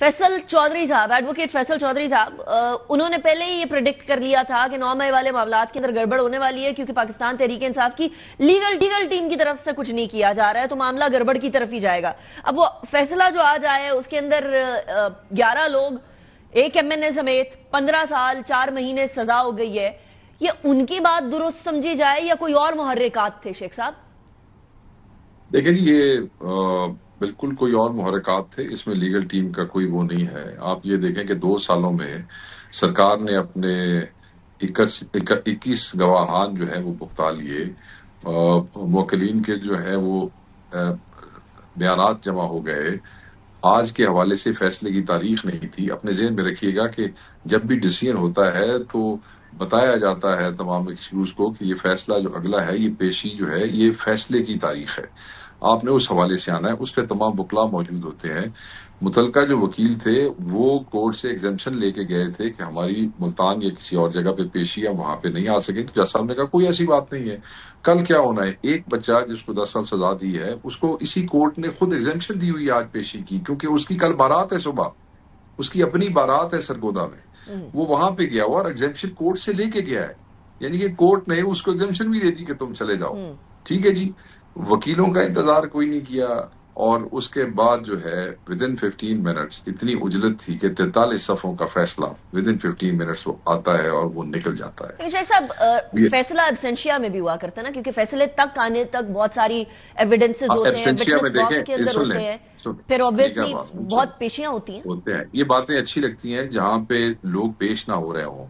فیصل چودھری صاحب، ایڈوکیٹ فیصل چودھری صاحب، انہوں نے پہلے ہی یہ پریڈکٹ کر لیا تھا کہ 9 مئی والے معاملات کے اندر گڑبڑ ہونے والی ہے، کیونکہ پاکستان تحریک انصاف کی لیگل ٹیم کی طرف سے کچھ نہیں کیا جا رہا ہے، تو معاملہ گڑبڑ کی طرف ہی جائے گا۔ اب وہ فیصلہ جو آج آیا ہے اس کے اندر 11 لوگ، ایک ایم این اے سمیت 15 سال 4 مہینے سزا ہو گئی ہے، یہ ان کی بات درست سمجھی جائے یا کوئی اور محرکات تھے شیخ صاحب؟ دیکھیں یہ بالکل کوئی اور محرکات تھے، اس میں لیگل ٹیم کا کوئی وہ نہیں ہے۔ آپ یہ دیکھیں کہ 2 سالوں میں سرکار نے اپنے 21 گواہان جو ہے وہ بھگتا لیے، موکلین کے جو ہے وہ بیانات جمع ہو گئے۔ آج کے حوالے سے فیصلے کی تاریخ نہیں تھی۔ اپنے ذہن میں رکھیے گا کہ جب بھی ڈیسیژن ہوتا ہے تو بتایا جاتا ہے تمام ایکسکیوز کو کہ یہ فیصلہ جو اگلا ہے، یہ پیشی جو ہے یہ فیصلے کی تاریخ ہے، آپ نے اس حوالے سے آنا ہے۔ اس پہ تمام وکلاء موجود ہوتے ہیں۔ متعلقہ جو وکیل تھے وہ کورٹ سے ایگزمپشن لے کے گئے تھے کہ ہماری ملتان یا کسی اور جگہ پہ پیشی ہم وہاں پہ نہیں آ سکیں، تو جج صاحب نے کہا کوئی ایسی بات نہیں ہے۔ کل کیا ہونا ہے، ایک بچہ جس کو 10 سال سزا دی ہے اس کو اسی کورٹ نے خود ایگزمپشن دی ہوئی ہے آج پیشی کی، کیونکہ اس کی کل بارات ہے، صبح اس کی اپنی بارات ہے سرگودا میں، وہ وہاں پہ گیا ہوا اور ایگزمپشن کورٹ سے لے کے گیا ہے، یعنی کہ کورٹ نے اس کو ایگزمپشن بھی دے دی کہ تم چلے جاؤ۔ ٹھیک ہے جی، وکیلوں کا انتظار کوئی نہیں کیا، اور اس کے بعد جو ہے ودن 15 منٹس اتنی اجلت تھی کہ 43 صفحوں کا فیصلہ ودن 15 منٹس وہ آتا ہے اور وہ نکل جاتا ہے۔ شیخ صاحب، فیصلہ ایبسینشیا میں بھی ہوا کرتا ہے نا، کیونکہ فیصلے تک آنے تک بہت ساری ایویڈنسز ہوتے ہیں، وٹنس باکس کے اندر ہوتے ہیں، پھر اوبیسلی بہت پیشیاں ہوتی ہیں۔ یہ باتیں اچھی لگتی ہیں جہاں پہ لوگ پیش نہ ہو رہے ہوں۔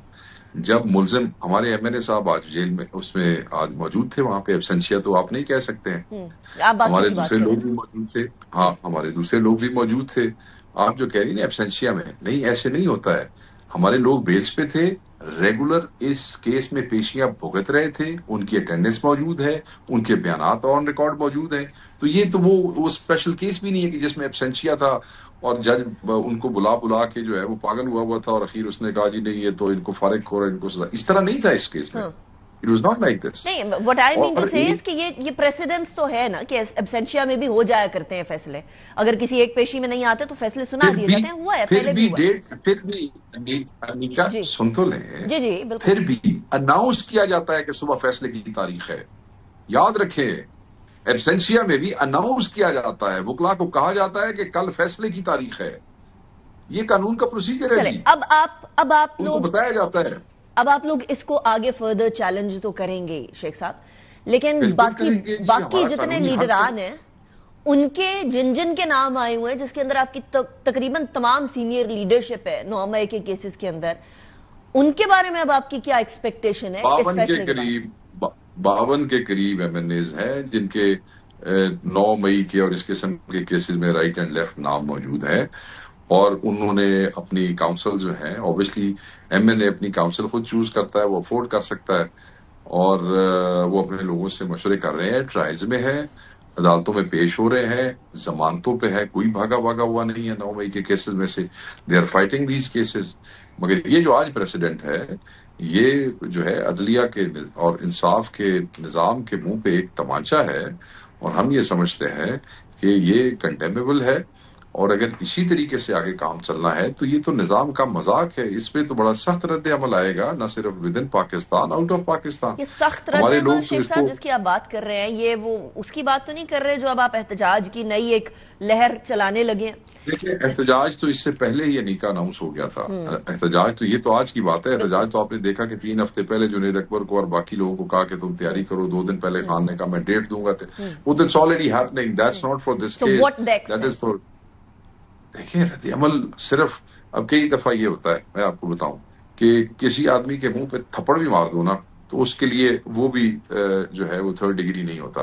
جب ملزم، ہمارے ایم این اے صاحب آج جیل میں اس میں آج موجود تھے، وہاں پہ ایبسینشیا تو آپ نہیں کہہ سکتے ہیں، ہمارے دوسرے لوگ بھی موجود تھے۔ ہاں، ہمارے دوسرے لوگ بھی موجود تھے۔ آپ جو کہہ رہی ہیں ایبسینشیا میں، نہیں، ایسے نہیں ہوتا ہے۔ ہمارے لوگ بیلس پہ تھے، ریگولر اس کیس میں پیشیاں بھگت رہے تھے، ان کی اٹینڈنس موجود ہے، ان کے بیانات آن ریکارڈ موجود ہیں۔ تو یہ تو وہ اسپیشل کیس بھی نہیں ہے کہ جس میں ایبسینشیا تھا اور جج ان کو بلا کے جو ہے وہ پاگل ہوا تھا اور اخیر اس نے کہا جی نہیں یہ تو ان کو فارغ ہو رہا ہے، ان کو سزا۔ اس طرح نہیں تھا اس کیس میں، it was not like this. نہیں، what I mean to say is کہ یہ پریسیڈنس تو ہے نا کہ ایبسینشیا میں بھی ہو جایا کرتے ہیں فیصلے، اگر کسی ایک پیشی میں نہیں آتے تو فیصلے سنا دیے جاتے ہیں، ہوا ہے پہلے بھی ہوا ہے۔ پھر بھی انیکا سن تو لیں، جی بالکل، پھر بھی اناؤنس کیا جاتا ہے کہ صبح فیصلے کی تاریخ ہے۔ یاد رکھیں، ایبسینشیا میں بھی اناؤنس کیا جاتا ہے، وکلاء کو کہا جاتا ہے کہ کل فیصلے کی تاریخ ہے۔ یہ قانون کا پروسیجر ہے جی، اب آپ ان کو بتایا جاتا ہے۔ اب آپ لوگ اس کو آگے فردر چیلنج تو کریں گے شیخ صاحب، لیکن باقی جتنے لیڈران ہیں ان کے جن کے نام آئے ہوئے ہیں، جس کے اندر آپ کی تقریباً تمام سینئر لیڈرشپ ہے 9 مئی کے کیسز کے اندر، ان کے بارے میں اب آپ کی کیا ایکسپیکٹیشن ہے؟ 52 کے قریب ایم این ایز ہیں جن کے 9 مئی کے اور اس قسم کے کیسز میں رائٹ اینڈ لیفٹ نام موجود ہے، اور انہوں نے اپنی کاؤنسل جو ہیں، اوبیسلی ایم این اے اپنی کاؤنسل خود چوز کرتا ہے، وہ افورڈ کر سکتا ہے، اور وہ اپنے لوگوں سے مشورے کر رہے ہیں، ٹرائلز میں ہے، عدالتوں میں پیش ہو رہے ہیں، ضمانتوں پہ ہے، کوئی بھاگا ہوا نہیں ہے 9 مئی کے کیسز میں سے، they are fighting these cases. مگر یہ جو آج پریسیڈنٹ ہے، یہ جو ہے عدلیہ کے اور انصاف کے نظام کے منہ پہ ایک تمانچہ ہے، اور ہم یہ سمجھتے ہیں کہ یہ کنڈیمیبل ہے، اور اگر اسی طریقے سے آگے کام چلنا ہے تو یہ تو نظام کا مذاق ہے، اس پہ تو بڑا سخت رد عمل آئے گا، نہ صرف with in Pakistan, out of Pakistan. یہ سخت رد عمل شیخ صاحب جس کی آپ بات کر رہے ہیں، یہ وہ اس کی بات تو نہیں کر رہے جو اب آپ احتجاج کی نئی ایک لہر چلانے لگے ہیں؟ دیکھیں، احتجاج تو اس سے پہلے ہی انیکا اناؤنس ہو گیا تھا۔ احتجاج تو یہ تو آج کی بات ہے، احتجاج تو آپ نے دیکھا کہ 3 ہفتے پہلے جنید اکبر کو اور باقی لوگوں کو کہا کہ تم تیاری کرو، 2 دن پہلے خان نے کہا میں ڈیٹ دوں گا، وہ تو it's already happening, that's not for this case, that is for. دیکھیں، رد عمل صرف اب کئی دفعہ یہ ہوتا ہے، میں آپ کو بتاؤں کہ کسی آدمی کے منہ پہ تھپڑ بھی مار دو نا تو اس کے لیے وہ بھی جو ہے وہ 3rd ڈگری نہیں ہوتا،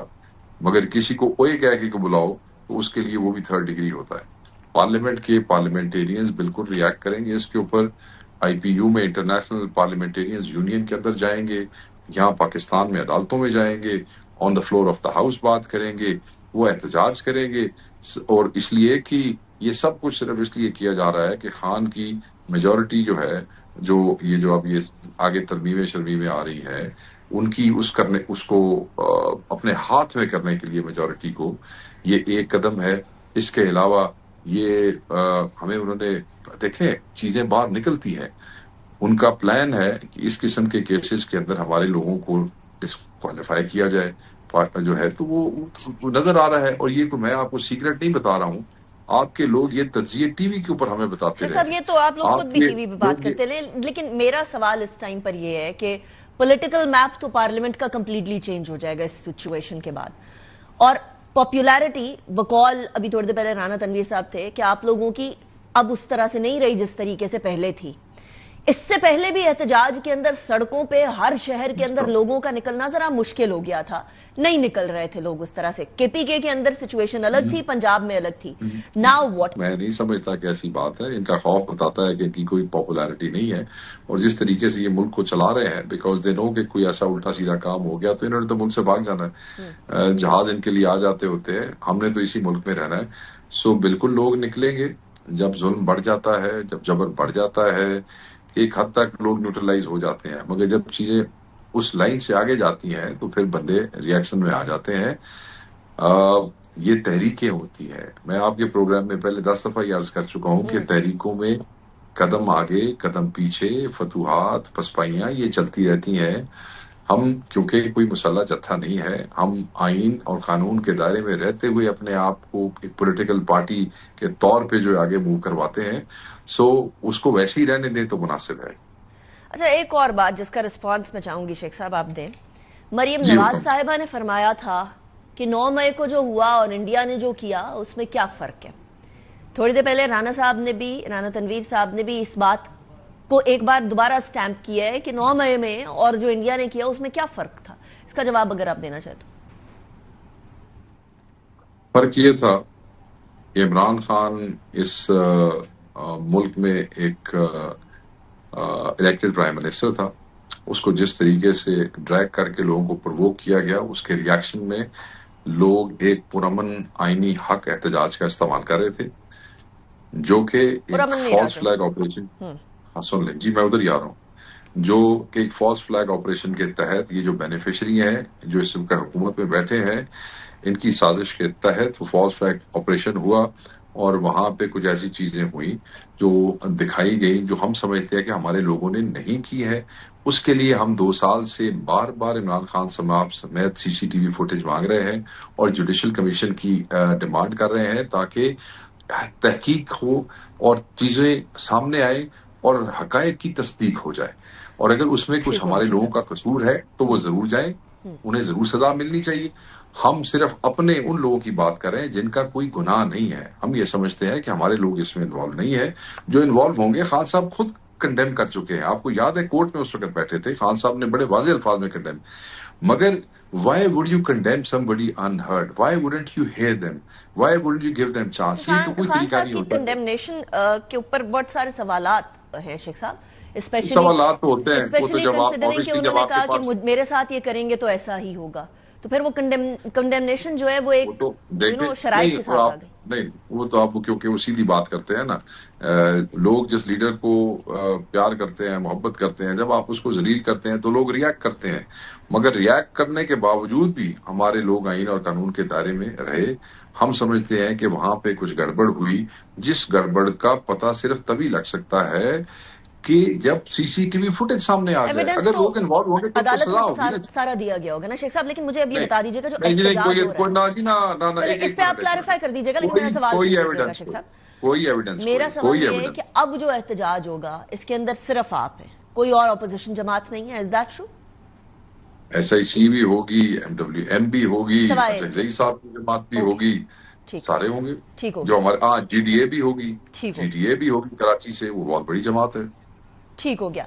مگر کسی کو اوے کہہ کے بلاؤ تو اس کے لیے وہ بھی 3rd ڈگری ہوتا ہے۔ پارلیمنٹ کے پارلیمنٹیرینز بالکل ریئیکٹ کریں گے اس کے اوپر، آئی پی یو میں انٹرنیشنل پارلیمنٹیرینز یونین کے اندر جائیں گے، یہاں پاکستان میں عدالتوں میں جائیں گے، on the floor of the house بات کریں گے، وہ احتجاج کریں گے، اور اس لیے کہ یہ سب کچھ صرف اس لیے کیا جا رہا ہے کہ خان کی میجورٹی جو ہے، جو اب یہ آگے ترمیمیں شرمیمیں آ رہی ہے، ان کی اس کو اپنے ہاتھ میں کرنے کے لیے میجورٹی کو یہ ایک قدم ہے۔ اس کے علاوہ یہ ہمیں انہوں نے دیکھیں چیزیں باہر نکلتی ہیں. ان کا پلان ہے کہ اس قسم کے کیسز کے اندر ہمارے لوگوں کو ڈسکوالیفائی کیا جائے جو ہے. تو وہ نظر آ رہا ہے. اور یہ میں آپ کو سیکرٹ نہیں بتا رہا ہوں, آپ کے لوگ یہ تجزیے ٹی وی کے اوپر ہمیں بتاتے رہے. صاحب یہ تو آپ لوگ خود بھی ٹی وی پہ بات کرتے ہیں, لیکن میرا سوال اس ٹائم پر یہ ہے کہ پولیٹیکل میپ تو پارلیمنٹ کا کمپلیٹلی چینج ہو جائے گا اس سچویشن کے بعد, اور پاپولیرٹی بقول ابھی تھوڑی دیر پہلے رانا تنویر صاحب تھے کہ آپ لوگوں کی اب اس طرح سے نہیں رہی جس طریقے سے پہلے تھی. اس سے پہلے بھی احتجاج کے اندر سڑکوں پہ ہر شہر کے اندر لوگوں کا نکلنا ذرا مشکل ہو گیا تھا, نہیں نکل رہے تھے لوگ اس طرح سے. کے پی کے اندر سچویشن الگ تھی, پنجاب میں الگ تھی. Now what? میں نہیں سمجھتا کہ ایسی بات ہے. ان کا خوف بتاتا ہے کہ ان کی کوئی پاپولیرٹی نہیں ہے, اور جس طریقے سے یہ ملک کو چلا رہے ہیں بیکاز دے نو کہ کوئی ایسا الٹا سیدھا کام ہو گیا تو انہوں نے تو ملک سے بھاگ جانا ہے. جہاز ان کے لیے آ جاتے ہوتے ہیں, ہم نے تو اسی ملک میں رہنا ہے. سو بالکل لوگ نکلیں گے جب ظلم بڑھ جاتا ہے, جب جبر بڑھ جاتا ہے. ایک حد تک لوگ نیوٹرلائز ہو جاتے ہیں, مگر جب چیزیں اس لائن سے آگے جاتی ہیں تو پھر بندے ریئیکشن میں آ جاتے ہیں. یہ تحریکیں ہوتی ہیں. میں آپ کے پروگرام میں پہلے 10 دفعہ یہ عرض کر چکا ہوں کہ تحریکوں میں قدم آگے قدم پیچھے, فتوحات پسپائیاں یہ چلتی رہتی ہیں. ہم کیونکہ کوئی مسلح جتھا نہیں ہے, ہم آئین اور قانون کے دائرے میں رہتے ہوئے اپنے آپ کو ایک پولیٹیکل پارٹی کے طور پہ جو آگے موو کرواتے ہیں. سو اس کو ویسے ہی رہنے دیں تو مناسب ہے. اچھا ایک اور بات جس کا رسپانس میں چاہوں گی شیخ صاحب آپ دیں. مریم نواز صاحبہ نے فرمایا تھا کہ 9 مئی کو جو ہوا اور انڈیا نے جو کیا اس میں کیا فرق ہے. تھوڑی دیر پہلے رانا تنویر صاحب نے بھی اس بات کو ایک بار دوبارہ سٹیمپ کیا ہے کہ 9 مئی میں اور جو انڈیا نے کیا اس میں کیا فرق تھا. اس کا جواب اگر آپ دینا چاہیں تو. فرق یہ تھا کہ عمران خان اس ملک میں ایک الیکٹڈ پرائم منسٹر تھا. اس کو جس طریقے سے ڈریگ کر کے لوگوں کو پرووک کیا گیا, اس کے ریاکشن میں لوگ ایک پرامن آئینی حق احتجاج کا استعمال کر رہے تھے, جو کہ ایک فالس فلیگ آپریشن. سن لیں جی, میں ادھر ہی آ رہا ہوں. جو کہ ایک فالس فلیگ آپریشن کے تحت یہ جو بینیفیشری ہیں جو اس وقت حکومت میں بیٹھے ہیں, ان کی سازش کے تحت وہ فالس فلیگ آپریشن ہوا, اور وہاں پہ کچھ ایسی چیزیں ہوئی جو دکھائی گئی جو ہم سمجھتے ہیں کہ ہمارے لوگوں نے نہیں کی ہے. اس کے لیے ہم 2 سال سے بار بار عمران خان سمیت سی سی ٹی وی فوٹیج مانگ رہے ہیں اور جوڈیشل کمیشن کی ڈیمانڈ کر رہے ہیں تاکہ تحقیق ہو اور چیزیں سامنے آئیں اور حقائق کی تصدیق ہو جائے. اور اگر اس میں کچھ ہمارے لوگوں کا قصور ہے تو وہ ضرور جائیں, انہیں ضرور سزا ملنی چاہیے. ہم صرف اپنے ان لوگوں کی بات کر رہے ہیں جن کا کوئی گناہ نہیں ہے. ہم یہ سمجھتے ہیں کہ ہمارے لوگ اس میں انوالو نہیں ہے. جو انوالو ہوں گے, خان صاحب خود کنڈیم کر چکے ہیں. آپ کو یاد ہے کورٹ میں اس وقت بیٹھے تھے, خان صاحب نے بڑے واضح الفاظ میں کنڈیم. مگر why would you condemn somebody unheard? Why wouldn't you hear them? Why wouldn't you give them chance? یہ تو کوئی طریقہ نہیں ہوتا. کنڈیمنیشن کے اوپر بہت سارے سوالات ہیں شیخ صاحب, سوالات تو ہوتے ہیں, وہ تو جواب انہوں نے کہا کہ میرے ساتھ یہ کریں گے تو ایسا ہی ہوگا, تو پھر وہ کنڈیمنیشن جو ہے وہ ایک شرائط کے ساتھ آ گئی. نہیں, وہ تو آپ کیونکہ وہ سیدھی بات کرتے ہیں نا. لوگ جس لیڈر کو پیار کرتے ہیں, محبت کرتے ہیں, جب آپ اس کو ذلیل کرتے ہیں تو لوگ ریاکٹ کرتے ہیں. مگر ریاکٹ کرنے کے باوجود بھی ہمارے لوگ آئین اور قانون کے دائرے میں رہے. ہم سمجھتے ہیں کہ وہاں پہ کچھ گڑبڑ ہوئی, جس گڑبڑ کا پتہ صرف تبھی لگ سکتا ہے کہ جب سی سی ٹی وی فوٹیج سامنے آ جائے. اگر لوگ انوالو ہوں گے تو عدالت میں سارا دیا گیا ہوگا نا شیخ صاحب. لیکن مجھے اب یہ بتا دیجیے گا جو احتجاج ہو رہا ہے اس پہ آپ کلیریفائی کر دیجیے گا, لیکن میرا سوال شیخ صاحب, کوئی ایویڈنس, میرا سوال یہ ہے کہ اب جو احتجاج ہوگا اس کے اندر صرف آپ ہیں, کوئی اور اپوزیشن جماعت نہیں ہے. Is that true? S I C بھی ہوگی, MWM بھی ہوگی, زئی صاحب کی جماعت بھی ہوگی, سارے ہوں گے. جو ہمارے GDA بھی ہوگی, GDA بھی ہوگی کراچی سے, وہ بہت بڑی جماعت ہے. ٹھیک ہو گیا.